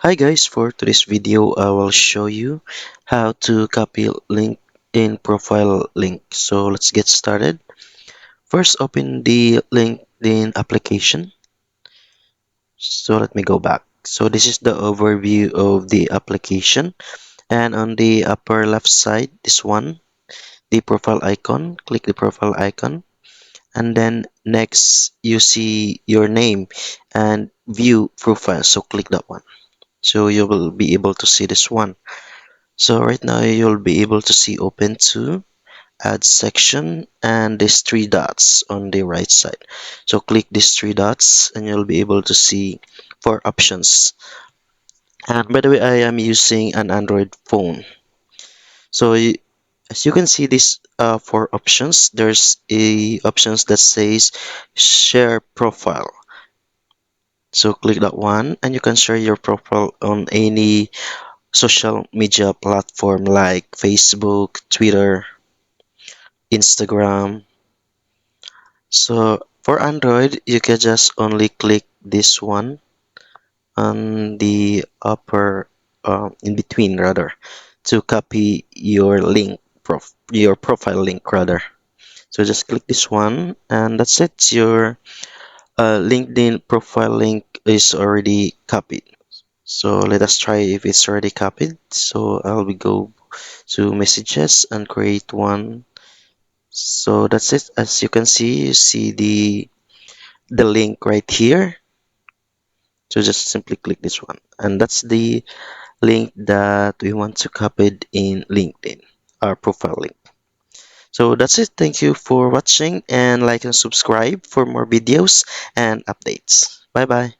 Hi guys, for today's video I will show you how to copy LinkedIn profile link. So let's get started. First open the LinkedIn application. So let me go back. So this is the overview of the application, and on the upper left side, this one, the profile icon. Click the profile icon, and then next you see your name and view profile. So click that one. So you will be able to see this one. So right now you'll be able to see open to add section and these three dots on the right side. So click these three dots and you'll be able to see four options. And by the way, I am using an Android phone. So as you can see these four options, there's a options that says share profile. So click that one and you can share your profile on any social media platform like Facebook, Twitter, Instagram. So for Android, you can just only click this one on the upper, in between rather, to copy your your profile link rather. So just click this one, and that's it. Your LinkedIn profile link is already copied. So let us try if it's already copied. So I'll be go to messages and create one. So that's it. As you can see, you see the link right here. So just simply click this one, and that's the link that we want to copy in LinkedIn, our profile link. So that's it. Thank you for watching, and like and subscribe for more videos and updates. Bye bye.